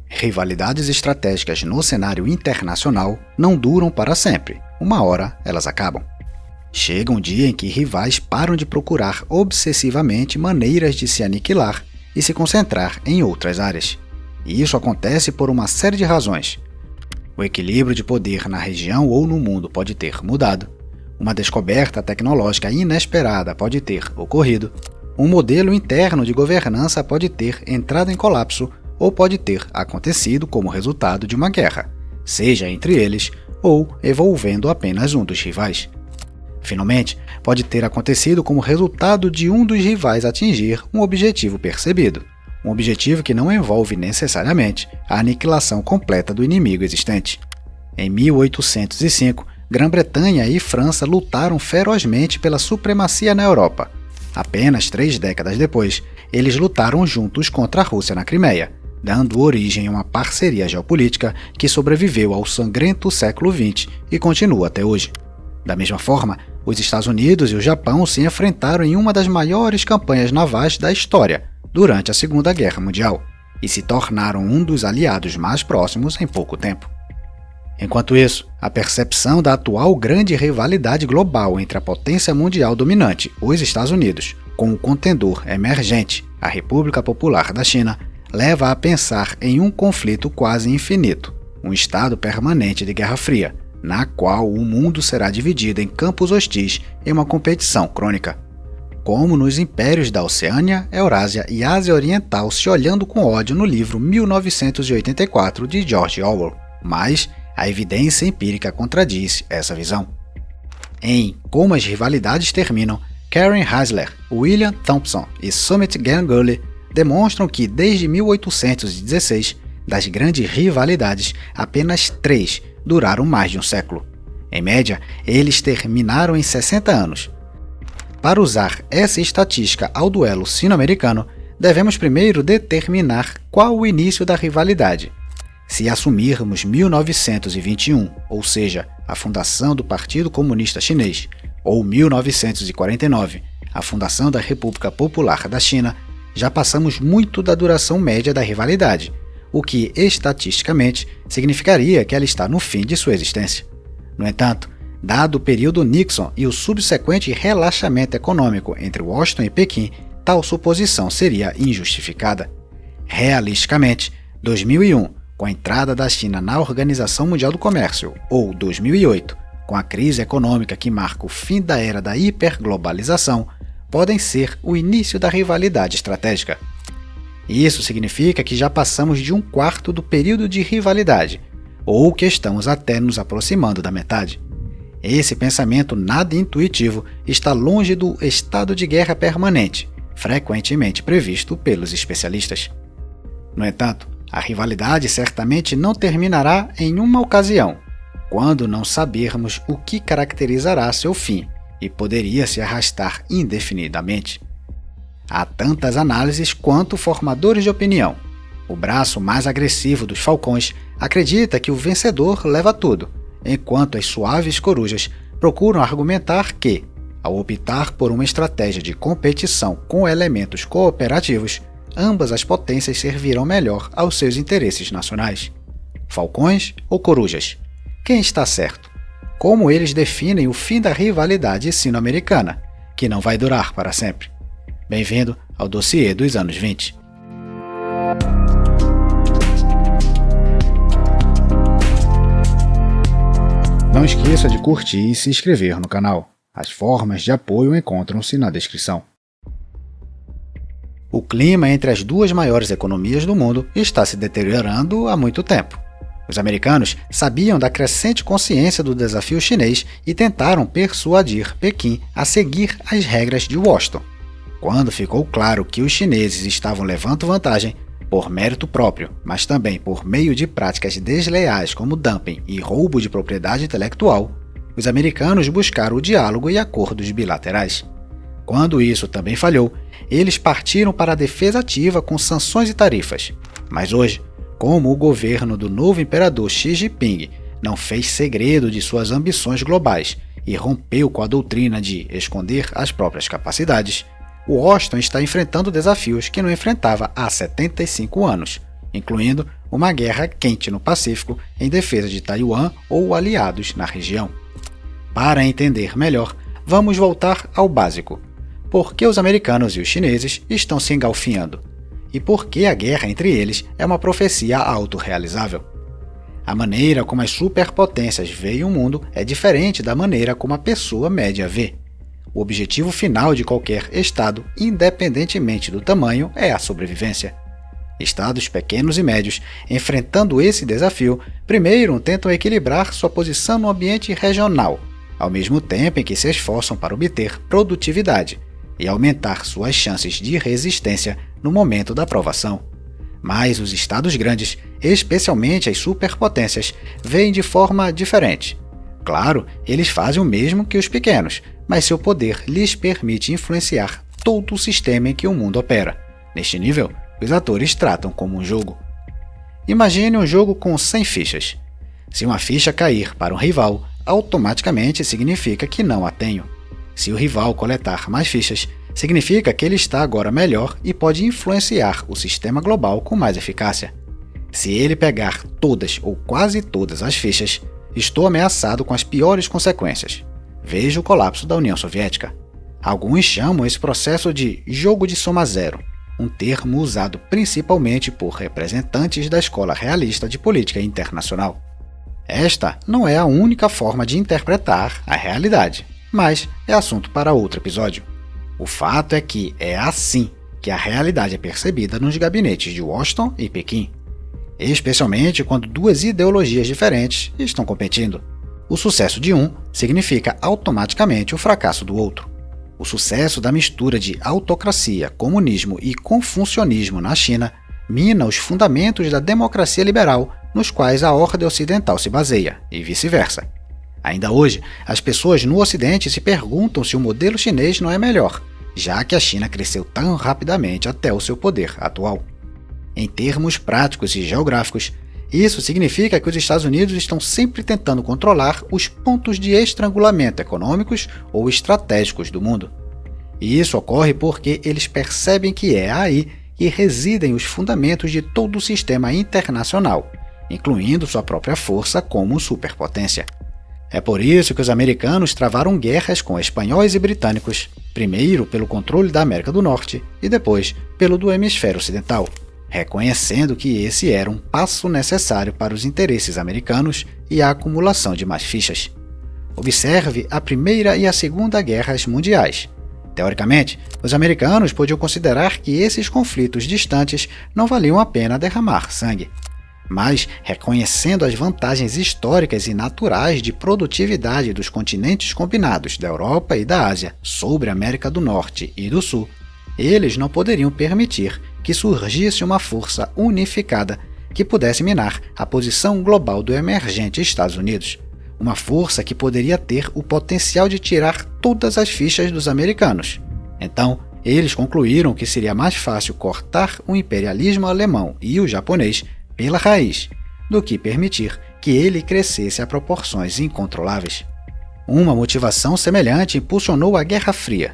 Rivalidades estratégicas no cenário internacional não duram para sempre. Uma hora elas acabam. Chega um dia em que rivais param de procurar obsessivamente maneiras de se aniquilar e se concentrar em outras áreas. E isso acontece por uma série de razões. O equilíbrio de poder na região ou no mundo pode ter mudado, uma descoberta tecnológica inesperada pode ter ocorrido, um modelo interno de governança pode ter entrado em colapso ou pode ter acontecido como resultado de uma guerra, seja entre eles ou envolvendo apenas um dos rivais. Finalmente, pode ter acontecido como resultado de um dos rivais atingir um objetivo percebido, um objetivo que não envolve necessariamente a aniquilação completa do inimigo existente. Em 1805, Grã-Bretanha e França lutaram ferozmente pela supremacia na Europa. Apenas 3 décadas depois, eles lutaram juntos contra a Rússia na Crimeia, dando origem a uma parceria geopolítica que sobreviveu ao sangrento século XX e continua até hoje. Da mesma forma, os Estados Unidos e o Japão se enfrentaram em uma das maiores campanhas navais da história durante a Segunda Guerra Mundial e se tornaram um dos aliados mais próximos em pouco tempo. Enquanto isso, a percepção da atual grande rivalidade global entre a potência mundial dominante, os Estados Unidos, com o contendor emergente, a República Popular da China, leva a pensar em um conflito quase infinito, um estado permanente de Guerra Fria, na qual o mundo será dividido em campos hostis em uma competição crônica. Como nos impérios da Oceânia, Eurásia e Ásia Oriental se olhando com ódio no livro 1984 de George Orwell, mas a evidência empírica contradiz essa visão. Em Como as Rivalidades Terminam, Karen Heisler, William Thompson e Sumit Ganguly demonstram que desde 1816, das grandes rivalidades, apenas 3 duraram mais de um século. Em média, eles terminaram em 60 anos. Para usar essa estatística ao duelo sino-americano, devemos primeiro determinar qual o início da rivalidade. Se assumirmos 1921, ou seja, a fundação do Partido Comunista Chinês, ou 1949, a fundação da República Popular da China, já passamos muito da duração média da rivalidade, o que, estatisticamente, significaria que ela está no fim de sua existência. No entanto, dado o período Nixon e o subsequente relaxamento econômico entre Washington e Pequim, tal suposição seria injustificada. Realisticamente, 2001, com a entrada da China na Organização Mundial do Comércio, ou 2008, com a crise econômica que marca o fim da era da hiperglobalização, podem ser o início da rivalidade estratégica. Isso significa que já passamos de 1/4 do período de rivalidade, ou que estamos até nos aproximando da metade. Esse pensamento nada intuitivo está longe do estado de guerra permanente, frequentemente previsto pelos especialistas. No entanto, a rivalidade certamente não terminará em uma ocasião, quando não sabermos o que caracterizará seu fim, e poderia se arrastar indefinidamente. Há tantas análises quanto formadores de opinião. O braço mais agressivo dos falcões acredita que o vencedor leva tudo, enquanto as suaves corujas procuram argumentar que, ao optar por uma estratégia de competição com elementos cooperativos, ambas as potências servirão melhor aos seus interesses nacionais. Falcões ou corujas? Quem está certo? Como eles definem o fim da rivalidade sino-americana, que não vai durar para sempre? Bem-vindo ao dossiê dos anos 20. Não esqueça de curtir e se inscrever no canal. As formas de apoio encontram-se na descrição. O clima entre as duas maiores economias do mundo está se deteriorando há muito tempo. Os americanos sabiam da crescente consciência do desafio chinês e tentaram persuadir Pequim a seguir as regras de Washington. Quando ficou claro que os chineses estavam levando vantagem, por mérito próprio, mas também por meio de práticas desleais como dumping e roubo de propriedade intelectual, os americanos buscaram o diálogo e acordos bilaterais. Quando isso também falhou, eles partiram para a defesa ativa com sanções e tarifas. Mas hoje, como o governo do novo imperador Xi Jinping não fez segredo de suas ambições globais e rompeu com a doutrina de esconder as próprias capacidades, Washington está enfrentando desafios que não enfrentava há 75 anos, incluindo uma guerra quente no Pacífico em defesa de Taiwan ou aliados na região. Para entender melhor, vamos voltar ao básico. Por que os americanos e os chineses estão se engalfinhando? E por que a guerra entre eles é uma profecia autorrealizável? A maneira como as superpotências veem o mundo é diferente da maneira como a pessoa média vê. O objetivo final de qualquer Estado, independentemente do tamanho, é a sobrevivência. Estados pequenos e médios, enfrentando esse desafio, primeiro tentam equilibrar sua posição no ambiente regional, ao mesmo tempo em que se esforçam para obter produtividade e aumentar suas chances de resistência no momento da provação. Mas os estados grandes, especialmente as superpotências, veem de forma diferente. Claro, eles fazem o mesmo que os pequenos, mas seu poder lhes permite influenciar todo o sistema em que o mundo opera. Neste nível, os atores tratam como um jogo. Imagine um jogo com 100 fichas. Se uma ficha cair para um rival, automaticamente significa que não a tenho. Se o rival coletar mais fichas, significa que ele está agora melhor e pode influenciar o sistema global com mais eficácia. Se ele pegar todas ou quase todas as fichas, estou ameaçado com as piores consequências. Veja o colapso da União Soviética. Alguns chamam esse processo de jogo de soma zero, um termo usado principalmente por representantes da escola realista de política internacional. Esta não é a única forma de interpretar a realidade, mas é assunto para outro episódio. O fato é que é assim que a realidade é percebida nos gabinetes de Washington e Pequim, especialmente quando duas ideologias diferentes estão competindo. O sucesso de um significa automaticamente o fracasso do outro. O sucesso da mistura de autocracia, comunismo e confucionismo na China mina os fundamentos da democracia liberal nos quais a ordem ocidental se baseia, e vice-versa. Ainda hoje, as pessoas no Ocidente se perguntam se o modelo chinês não é melhor, já que a China cresceu tão rapidamente até o seu poder atual. Em termos práticos e geográficos, isso significa que os Estados Unidos estão sempre tentando controlar os pontos de estrangulamento econômicos ou estratégicos do mundo. E isso ocorre porque eles percebem que é aí que residem os fundamentos de todo o sistema internacional, incluindo sua própria força como superpotência. É por isso que os americanos travaram guerras com espanhóis e britânicos, primeiro pelo controle da América do Norte e depois pelo do hemisfério ocidental, reconhecendo que esse era um passo necessário para os interesses americanos e a acumulação de mais fichas. Observe a Primeira e a Segunda Guerras Mundiais. Teoricamente, os americanos podiam considerar que esses conflitos distantes não valiam a pena derramar sangue. Mas, reconhecendo as vantagens históricas e naturais de produtividade dos continentes combinados da Europa e da Ásia sobre a América do Norte e do Sul, eles não poderiam permitir que surgisse uma força unificada que pudesse minar a posição global do emergente Estados Unidos, uma força que poderia ter o potencial de tirar todas as fichas dos americanos. Então, eles concluíram que seria mais fácil cortar o imperialismo alemão e o japonês pela raiz, do que permitir que ele crescesse a proporções incontroláveis. Uma motivação semelhante impulsionou a Guerra Fria.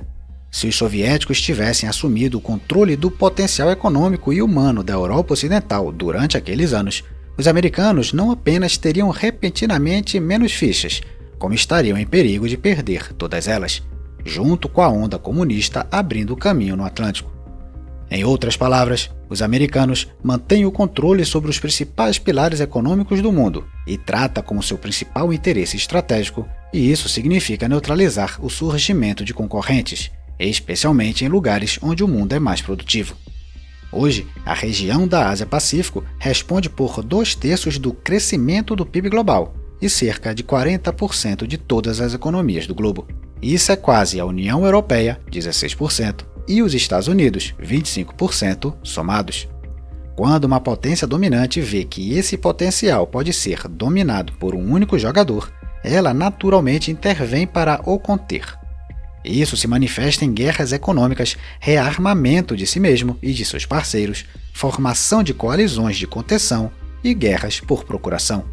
Se os soviéticos tivessem assumido o controle do potencial econômico e humano da Europa Ocidental durante aqueles anos, os americanos não apenas teriam repentinamente menos fichas, como estariam em perigo de perder todas elas, junto com a onda comunista abrindo o caminho no Atlântico. Em outras palavras, os americanos mantêm o controle sobre os principais pilares econômicos do mundo e trata como seu principal interesse estratégico, e isso significa neutralizar o surgimento de concorrentes, especialmente em lugares onde o mundo é mais produtivo. Hoje, a região da Ásia-Pacífico responde por 2/3 do crescimento do PIB global e cerca de 40% de todas as economias do globo. Isso é quase a União Europeia, 16%, e os Estados Unidos, 25% somados. Quando uma potência dominante vê que esse potencial pode ser dominado por um único jogador, ela naturalmente intervém para o conter. Isso se manifesta em guerras econômicas, rearmamento de si mesmo e de seus parceiros, formação de coalizões de contenção e guerras por procuração.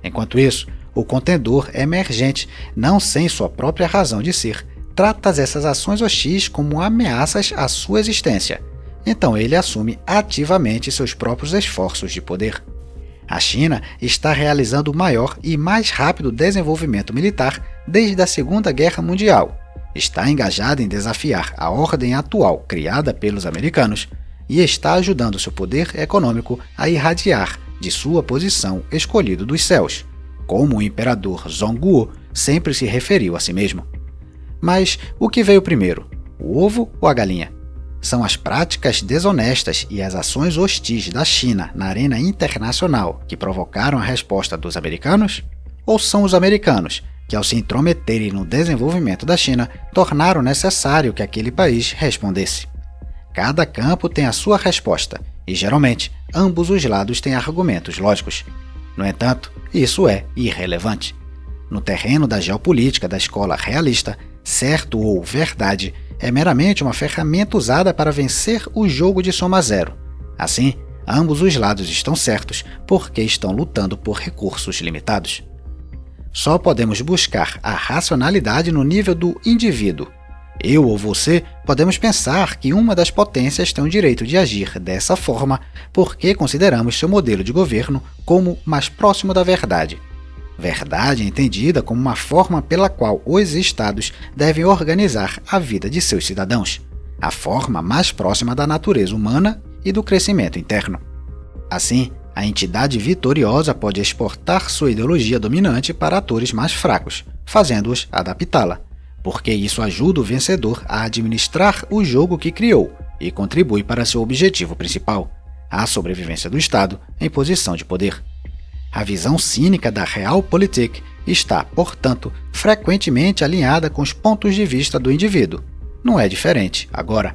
Enquanto isso, o contendor emergente, não sem sua própria razão de ser, trata essas ações hostis como ameaças à sua existência. Então ele assume ativamente seus próprios esforços de poder. A China está realizando o maior e mais rápido desenvolvimento militar desde a Segunda Guerra Mundial. Está engajada em desafiar a ordem atual criada pelos americanos e está ajudando seu poder econômico a irradiar de sua posição escolhido dos céus, como o imperador Zhongguo sempre se referiu a si mesmo. Mas o que veio primeiro, o ovo ou a galinha? São as práticas desonestas e as ações hostis da China na arena internacional que provocaram a resposta dos americanos? Ou são os americanos que, ao se intrometerem no desenvolvimento da China, tornaram necessário que aquele país respondesse? Cada campo tem a sua resposta e, geralmente, ambos os lados têm argumentos lógicos. No entanto, isso é irrelevante. No terreno da geopolítica da escola realista, certo ou verdade é meramente uma ferramenta usada para vencer o jogo de soma zero. Assim, ambos os lados estão certos porque estão lutando por recursos limitados. Só podemos buscar a racionalidade no nível do indivíduo. Eu ou você podemos pensar que uma das potências tem o direito de agir dessa forma porque consideramos seu modelo de governo como mais próximo da verdade. Verdade entendida como uma forma pela qual os estados devem organizar a vida de seus cidadãos, a forma mais próxima da natureza humana e do crescimento interno. Assim, a entidade vitoriosa pode exportar sua ideologia dominante para atores mais fracos, fazendo-os adaptá-la, porque isso ajuda o vencedor a administrar o jogo que criou e contribui para seu objetivo principal, a sobrevivência do Estado em posição de poder. A visão cínica da Realpolitik está, portanto, frequentemente alinhada com os pontos de vista do indivíduo. Não é diferente agora.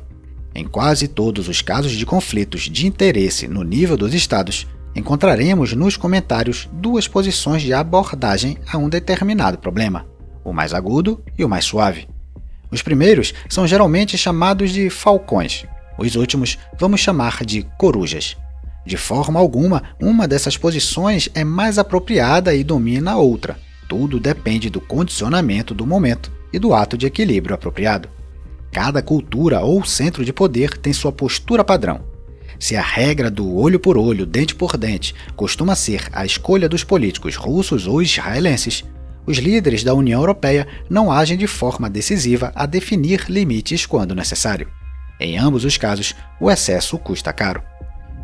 Em quase todos os casos de conflitos de interesse no nível dos estados, encontraremos nos comentários duas posições de abordagem a um determinado problema, o mais agudo e o mais suave. Os primeiros são geralmente chamados de falcões, os últimos vamos chamar de corujas. De forma alguma, uma dessas posições é mais apropriada e domina a outra. Tudo depende do condicionamento do momento e do ato de equilíbrio apropriado. Cada cultura ou centro de poder tem sua postura padrão. Se a regra do olho por olho, dente por dente costuma ser a escolha dos políticos russos ou israelenses, os líderes da União Europeia não agem de forma decisiva a definir limites quando necessário. Em ambos os casos, o excesso custa caro.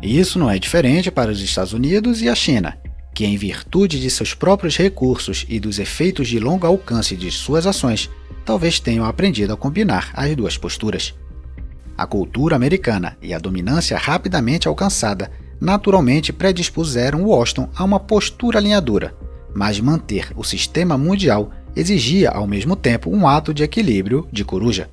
Isso não é diferente para os Estados Unidos e a China, que, em virtude de seus próprios recursos e dos efeitos de longo alcance de suas ações, talvez tenham aprendido a combinar as duas posturas. A cultura americana e a dominância rapidamente alcançada naturalmente predispuseram Washington a uma postura alinhadora, mas manter o sistema mundial exigia ao mesmo tempo um ato de equilíbrio de coruja.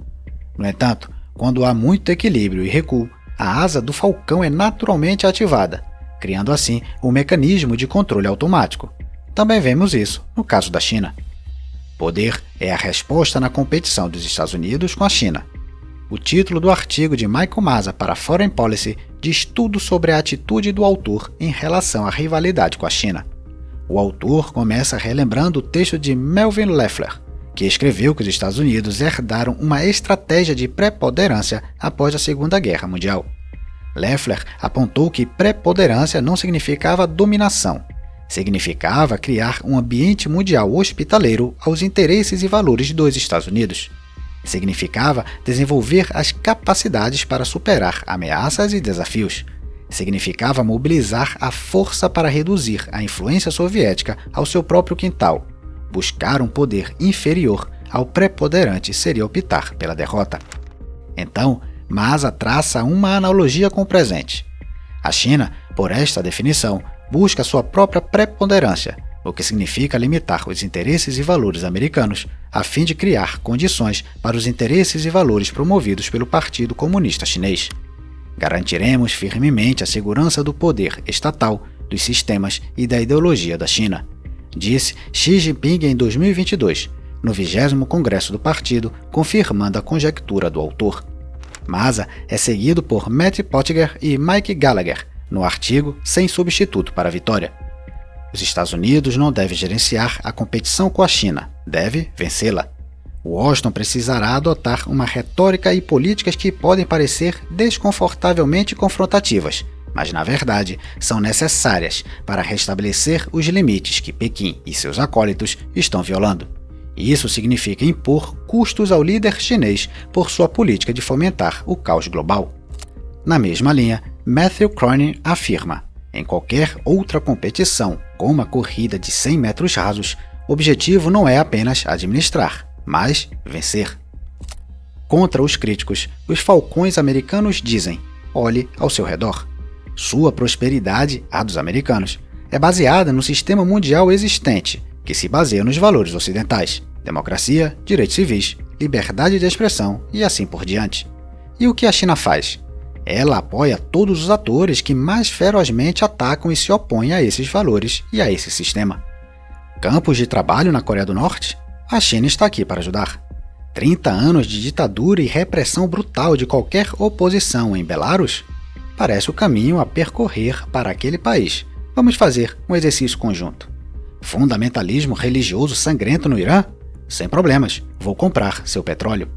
No entanto, quando há muito equilíbrio e recuo, a asa do falcão é naturalmente ativada, criando assim um mecanismo de controle automático. Também vemos isso no caso da China. Poder é a resposta na competição dos Estados Unidos com a China. O título do artigo de Michael Maza para Foreign Policy diz tudo sobre a atitude do autor em relação à rivalidade com a China. O autor começa relembrando o texto de Melvin Leffler, que escreveu que os Estados Unidos herdaram uma estratégia de preponderância após a Segunda Guerra Mundial. Leffler apontou que preponderância não significava dominação, significava criar um ambiente mundial hospitaleiro aos interesses e valores dos Estados Unidos. Significava desenvolver as capacidades para superar ameaças e desafios. Significava mobilizar a força para reduzir a influência soviética ao seu próprio quintal. Buscar um poder inferior ao preponderante seria optar pela derrota. Então, Maza traça uma analogia com o presente. A China, por esta definição, busca sua própria preponderância, o que significa limitar os interesses e valores americanos, a fim de criar condições para os interesses e valores promovidos pelo Partido Comunista Chinês. Garantiremos firmemente a segurança do poder estatal, dos sistemas e da ideologia da China, disse Xi Jinping em 2022, no 20º Congresso do Partido, confirmando a conjectura do autor. Maza é seguido por Matt Pottinger e Mike Gallagher, no artigo Sem Substituto para a Vitória. Os Estados Unidos não devem gerenciar a competição com a China, deve vencê-la. Washington precisará adotar uma retórica e políticas que podem parecer desconfortavelmente confrontativas, mas na verdade são necessárias para restabelecer os limites que Pequim e seus acólitos estão violando. Isso significa impor custos ao líder chinês por sua política de fomentar o caos global. Na mesma linha, Matthew Cronin afirma: em qualquer outra competição, como a corrida de 100 metros rasos, o objetivo não é apenas administrar, mas vencer. Contra os críticos, os falcões americanos dizem: olhe ao seu redor. Sua prosperidade, a dos americanos, é baseada no sistema mundial existente, que se baseia nos valores ocidentais: democracia, direitos civis, liberdade de expressão e assim por diante. E o que a China faz? Ela apoia todos os atores que mais ferozmente atacam e se opõem a esses valores e a esse sistema. Campos de trabalho na Coreia do Norte? A China está aqui para ajudar. 30 anos de ditadura e repressão brutal de qualquer oposição em Belarus? Parece o caminho a percorrer para aquele país. Vamos fazer um exercício conjunto. Fundamentalismo religioso sangrento no Irã? Sem problemas, vou comprar seu petróleo.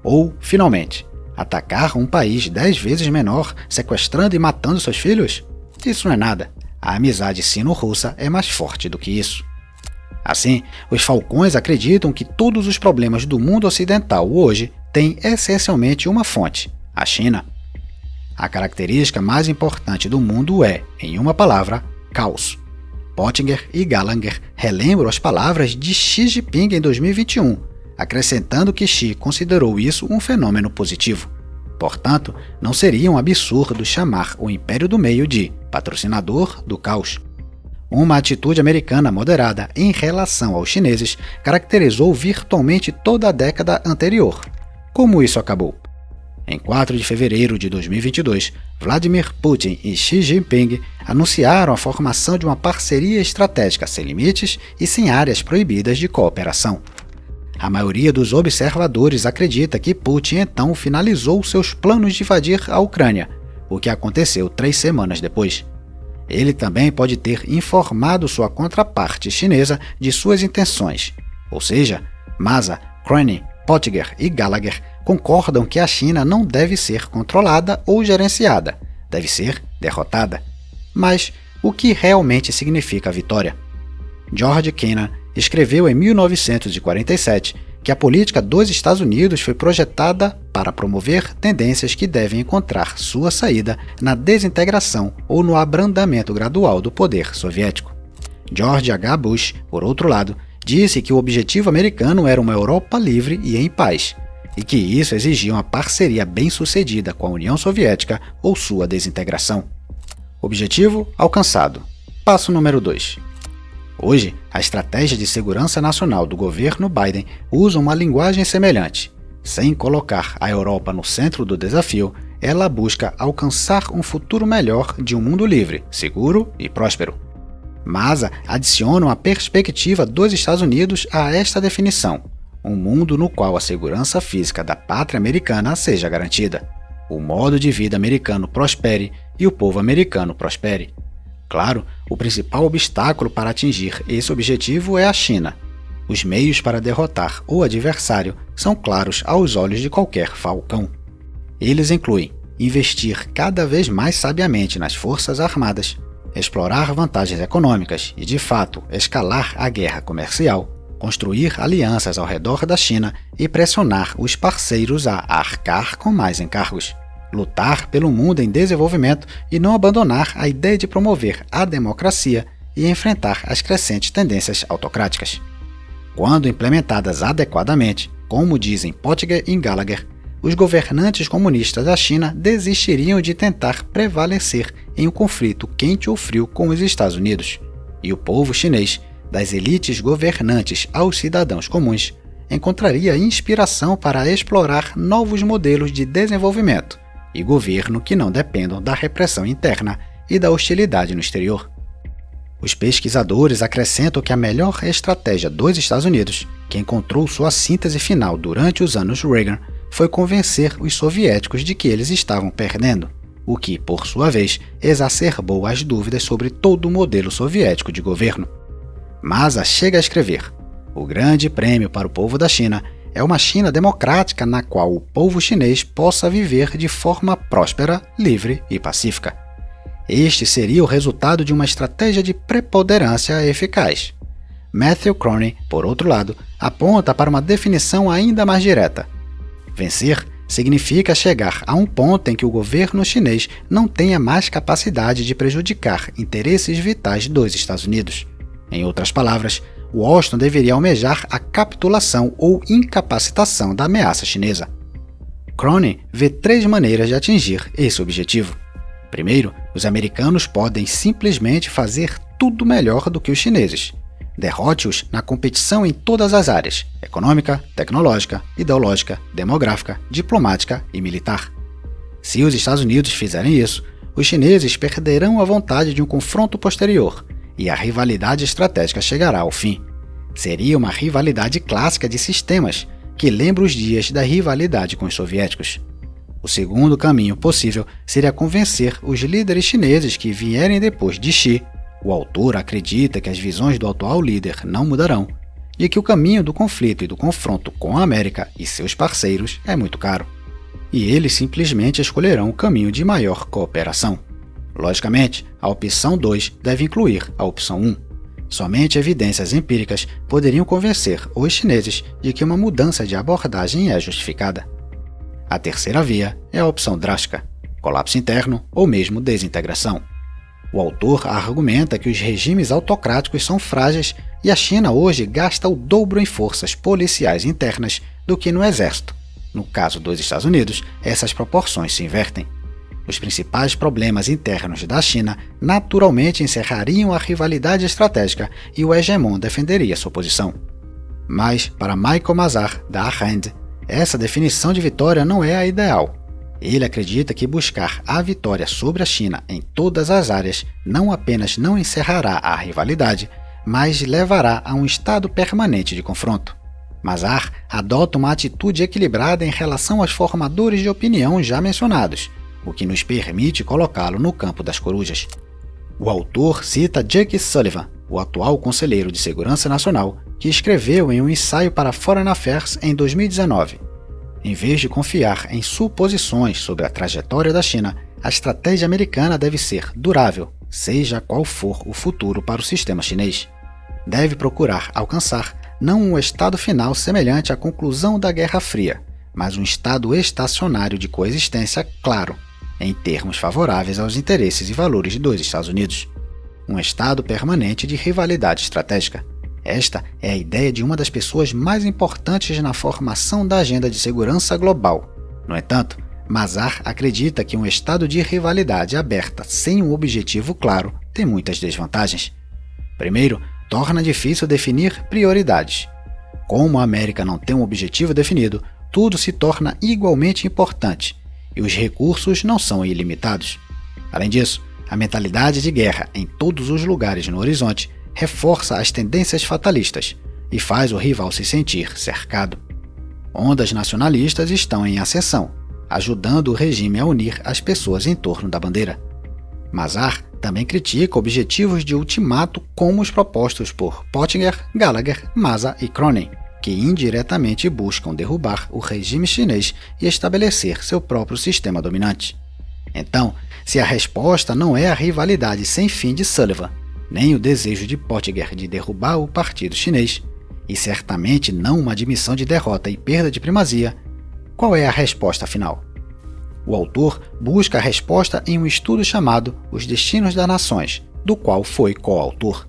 Ou, finalmente, atacar um país 10 vezes menor, sequestrando e matando seus filhos? Isso não é nada. A amizade sino-russa é mais forte do que isso. Assim, os falcões acreditam que todos os problemas do mundo ocidental hoje têm essencialmente uma fonte: a China. A característica mais importante do mundo é, em uma palavra, caos. Pottinger e Gallagher relembram as palavras de Xi Jinping em 2021, acrescentando que Xi considerou isso um fenômeno positivo. Portanto, não seria um absurdo chamar o Império do Meio de patrocinador do caos. Uma atitude americana moderada em relação aos chineses caracterizou virtualmente toda a década anterior. Como isso acabou? Em 4 de fevereiro de 2022, Vladimir Putin e Xi Jinping anunciaram a formação de uma parceria estratégica sem limites e sem áreas proibidas de cooperação. A maioria dos observadores acredita que Putin então finalizou seus planos de invadir a Ucrânia, o que aconteceu 3 semanas depois. Ele também pode ter informado sua contraparte chinesa de suas intenções, ou seja, Masa, Cronin, Pottinger e Gallagher concordam que a China não deve ser controlada ou gerenciada, deve ser derrotada. Mas o que realmente significa a vitória? George Kennan escreveu em 1947 que a política dos Estados Unidos foi projetada para promover tendências que devem encontrar sua saída na desintegração ou no abrandamento gradual do poder soviético. George H. Bush, por outro lado, disse que o objetivo americano era uma Europa livre e em paz, e que isso exigia uma parceria bem-sucedida com a União Soviética ou sua desintegração. Objetivo alcançado. Passo número 2. Hoje, a estratégia de segurança nacional do governo Biden usa uma linguagem semelhante. Sem colocar a Europa no centro do desafio, ela busca alcançar um futuro melhor de um mundo livre, seguro e próspero. Masa adiciona uma perspectiva dos Estados Unidos a esta definição: um mundo no qual a segurança física da pátria americana seja garantida, o modo de vida americano prospere e o povo americano prospere. Claro, o principal obstáculo para atingir esse objetivo é a China. Os meios para derrotar o adversário são claros aos olhos de qualquer falcão. Eles incluem investir cada vez mais sabiamente nas forças armadas, explorar vantagens econômicas e, de fato, escalar a guerra comercial, construir alianças ao redor da China e pressionar os parceiros a arcar com mais encargos, lutar pelo mundo em desenvolvimento e não abandonar a ideia de promover a democracia e enfrentar as crescentes tendências autocráticas. Quando implementadas adequadamente, como dizem Pottinger e Gallagher, os governantes comunistas da China desistiriam de tentar prevalecer em um conflito quente ou frio com os Estados Unidos, e o povo chinês, das elites governantes aos cidadãos comuns, encontraria inspiração para explorar novos modelos de desenvolvimento e governo que não dependam da repressão interna e da hostilidade no exterior. Os pesquisadores acrescentam que a melhor estratégia dos Estados Unidos, que encontrou sua síntese final durante os anos Reagan, foi convencer os soviéticos de que eles estavam perdendo, o que, por sua vez, exacerbou as dúvidas sobre todo o modelo soviético de governo. Masa chega a escrever: o grande prêmio para o povo da China é uma China democrática na qual o povo chinês possa viver de forma próspera, livre e pacífica. Este seria o resultado de uma estratégia de preponderância eficaz. Matthew Cronin, por outro lado, aponta para uma definição ainda mais direta. Vencer significa chegar a um ponto em que o governo chinês não tenha mais capacidade de prejudicar interesses vitais dos Estados Unidos. Em outras palavras, Washington deveria almejar a capitulação ou incapacitação da ameaça chinesa. Cronin vê 3 maneiras de atingir esse objetivo. Primeiro, os americanos podem simplesmente fazer tudo melhor do que os chineses. Derrote-os na competição em todas as áreas: econômica, tecnológica, ideológica, demográfica, diplomática e militar. Se os Estados Unidos fizerem isso, os chineses perderão a vontade de um confronto posterior e a rivalidade estratégica chegará ao fim. Seria uma rivalidade clássica de sistemas, que lembra os dias da rivalidade com os soviéticos. O segundo caminho possível seria convencer os líderes chineses que vierem depois de Xi. O autor acredita que as visões do atual líder não mudarão e que o caminho do conflito e do confronto com a América e seus parceiros é muito caro. E eles simplesmente escolherão o caminho de maior cooperação. Logicamente, a opção 2 deve incluir a opção 1. Somente evidências empíricas poderiam convencer os chineses de que uma mudança de abordagem é justificada. A terceira via é a opção drástica: colapso interno ou mesmo desintegração. O autor argumenta que os regimes autocráticos são frágeis e a China hoje gasta o dobro em forças policiais internas do que no exército. No caso dos Estados Unidos, essas proporções se invertem. Os principais problemas internos da China naturalmente encerrariam a rivalidade estratégica e o hegemon defenderia sua posição. Mas, para Michael Mazar, da RAND, essa definição de vitória não é a ideal. Ele acredita que buscar a vitória sobre a China em todas as áreas não apenas não encerrará a rivalidade, mas levará a um estado permanente de confronto. Mazar adota uma atitude equilibrada em relação aos formadores de opinião já mencionados, o que nos permite colocá-lo no campo das corujas. O autor cita Jake Sullivan, o atual conselheiro de Segurança Nacional, que escreveu em um ensaio para Foreign Affairs em 2019. Em vez de confiar em suposições sobre a trajetória da China, a estratégia americana deve ser durável, seja qual for o futuro para o sistema chinês. Deve procurar alcançar não um estado final semelhante à conclusão da Guerra Fria, mas um estado estacionário de coexistência claro, em termos favoráveis aos interesses e valores dos Estados Unidos. Um estado permanente de rivalidade estratégica. Esta é a ideia de uma das pessoas mais importantes na formação da agenda de segurança global. No entanto, Mazar acredita que um estado de rivalidade aberta sem um objetivo claro tem muitas desvantagens. Primeiro, torna difícil definir prioridades. Como a América não tem um objetivo definido, tudo se torna igualmente importante, e os recursos não são ilimitados. Além disso, a mentalidade de guerra em todos os lugares no horizonte reforça as tendências fatalistas e faz o rival se sentir cercado. Ondas nacionalistas estão em ascensão, ajudando o regime a unir as pessoas em torno da bandeira. Mazar também critica objetivos de ultimato como os propostos por Pottinger, Gallagher, Maza e Cronin, que indiretamente buscam derrubar o regime chinês e estabelecer seu próprio sistema dominante. Então, se a resposta não é a rivalidade sem fim de Sullivan, nem o desejo de Pottinger de derrubar o partido chinês, e certamente não uma admissão de derrota e perda de primazia, qual é a resposta final? O autor busca a resposta em um estudo chamado Os Destinos das Nações, do qual foi coautor.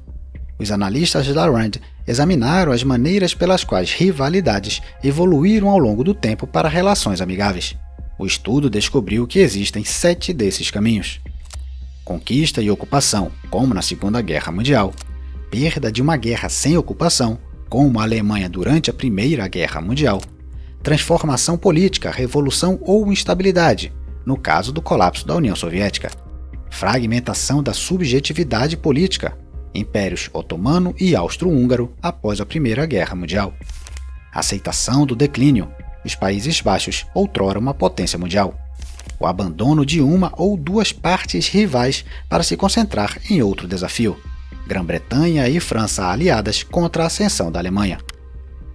Os analistas da RAND examinaram as maneiras pelas quais rivalidades evoluíram ao longo do tempo para relações amigáveis. O estudo descobriu que existem 7 desses caminhos: conquista e ocupação, como na Segunda Guerra Mundial; perda de uma guerra sem ocupação, como a Alemanha durante a Primeira Guerra Mundial; transformação política, revolução ou instabilidade, no caso do colapso da União Soviética; fragmentação da subjetividade política, impérios otomano e austro-húngaro após a Primeira Guerra Mundial; aceitação do declínio, os Países Baixos, outrora uma potência mundial; o abandono de uma ou duas partes rivais para se concentrar em outro desafio, Grã-Bretanha e França aliadas contra a ascensão da Alemanha;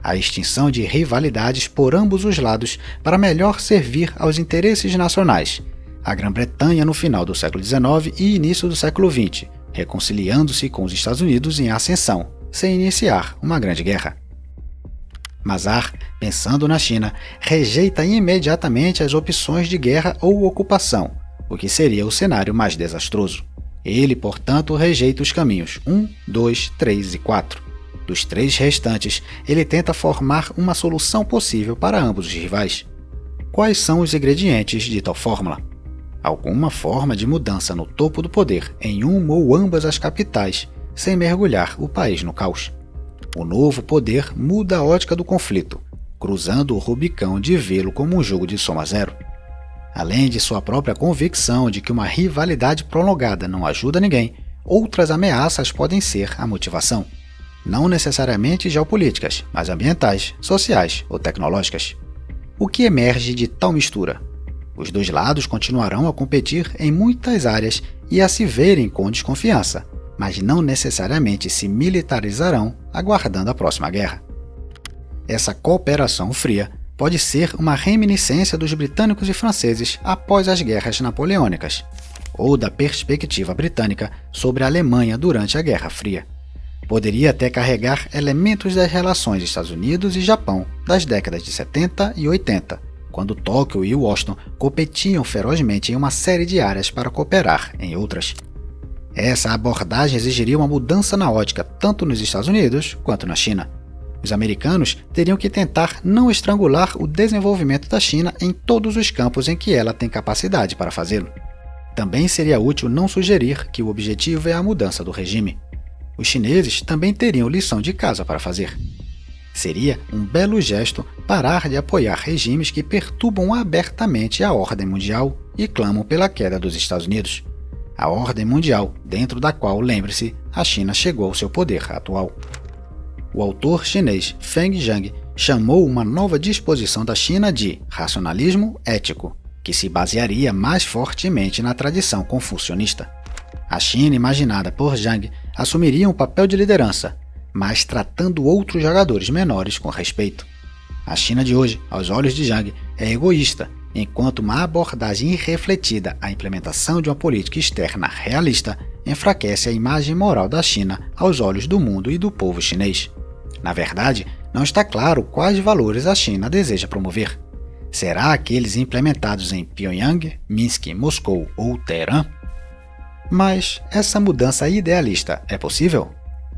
a extinção de rivalidades por ambos os lados para melhor servir aos interesses nacionais, a Grã-Bretanha no final do século XIX e início do século XX, reconciliando-se com os Estados Unidos em ascensão, sem iniciar uma grande guerra. Mazar, pensando na China, rejeita imediatamente as opções de guerra ou ocupação, o que seria o cenário mais desastroso. Ele, portanto, rejeita os caminhos 1, 2, 3 e 4. Dos 3 restantes, ele tenta formar uma solução possível para ambos os rivais. Quais são os ingredientes de tal fórmula? Alguma forma de mudança no topo do poder em uma ou ambas as capitais, sem mergulhar o país no caos. O novo poder muda a ótica do conflito, cruzando o Rubicão de vê-lo como um jogo de soma zero. Além de sua própria convicção de que uma rivalidade prolongada não ajuda ninguém, outras ameaças podem ser a motivação. Não necessariamente geopolíticas, mas ambientais, sociais ou tecnológicas. O que emerge de tal mistura? Os dois lados continuarão a competir em muitas áreas e a se verem com desconfiança, mas não necessariamente se militarizarão aguardando a próxima guerra. Essa cooperação fria pode ser uma reminiscência dos britânicos e franceses após as guerras napoleônicas, ou da perspectiva britânica sobre a Alemanha durante a Guerra Fria. Poderia até carregar elementos das relações Estados Unidos e Japão das décadas de 70 e 80, quando Tóquio e Washington competiam ferozmente em uma série de áreas para cooperar em outras. Essa abordagem exigiria uma mudança na ótica tanto nos Estados Unidos quanto na China. Os americanos teriam que tentar não estrangular o desenvolvimento da China em todos os campos em que ela tem capacidade para fazê-lo. Também seria útil não sugerir que o objetivo é a mudança do regime. Os chineses também teriam lição de casa para fazer. Seria um belo gesto parar de apoiar regimes que perturbam abertamente a ordem mundial e clamam pela queda dos Estados Unidos. A ordem mundial, dentro da qual, lembre-se, a China chegou ao seu poder atual. O autor chinês Feng Zhang chamou uma nova disposição da China de racionalismo ético, que se basearia mais fortemente na tradição confucionista. A China, imaginada por Zhang, assumiria um papel de liderança, mas tratando outros jogadores menores com respeito. A China de hoje, aos olhos de Zhang, é egoísta, enquanto uma abordagem irrefletida à implementação de uma política externa realista enfraquece a imagem moral da China aos olhos do mundo e do povo chinês. Na verdade, não está claro quais valores a China deseja promover. Será aqueles implementados em Pyongyang, Minsk, Moscou ou Teherã? Mas essa mudança idealista é possível?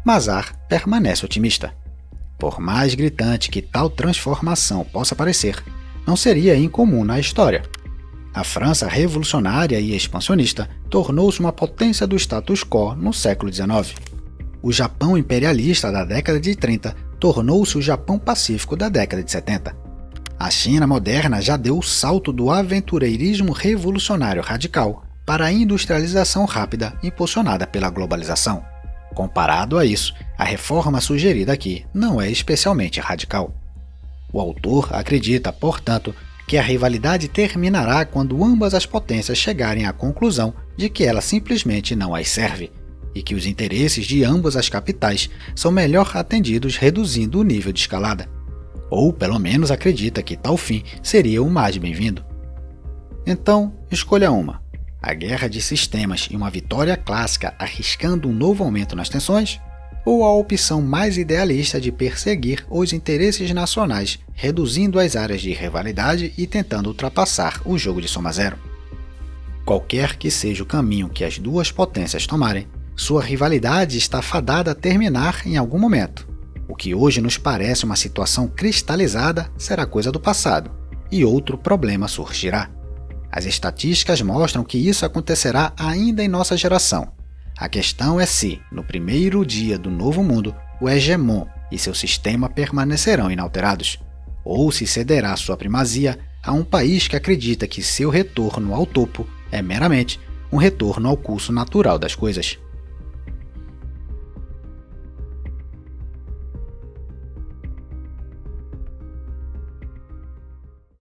Mazar permanece otimista. Por mais gritante que tal transformação possa parecer, não seria incomum na história. A França revolucionária e expansionista tornou-se uma potência do status quo no século XIX. O Japão imperialista da década de 30 tornou-se o Japão pacífico da década de 70. A China moderna já deu o salto do aventureirismo revolucionário radical para a industrialização rápida impulsionada pela globalização. Comparado a isso, a reforma sugerida aqui não é especialmente radical. O autor acredita, portanto, que a rivalidade terminará quando ambas as potências chegarem à conclusão de que ela simplesmente não as serve, e que os interesses de ambas as capitais são melhor atendidos reduzindo o nível de escalada. Ou, pelo menos, acredita que tal fim seria o mais bem-vindo. Então, escolha uma: a guerra de sistemas e uma vitória clássica arriscando um novo aumento nas tensões, ou a opção mais idealista de perseguir os interesses nacionais, reduzindo as áreas de rivalidade e tentando ultrapassar o jogo de soma zero. Qualquer que seja o caminho que as duas potências tomarem, sua rivalidade está fadada a terminar em algum momento. O que hoje nos parece uma situação cristalizada será coisa do passado, e outro problema surgirá. As estatísticas mostram que isso acontecerá ainda em nossa geração. A questão é se, no primeiro dia do novo mundo, o hegemon e seu sistema permanecerão inalterados, ou se cederá sua primazia a um país que acredita que seu retorno ao topo é meramente um retorno ao curso natural das coisas.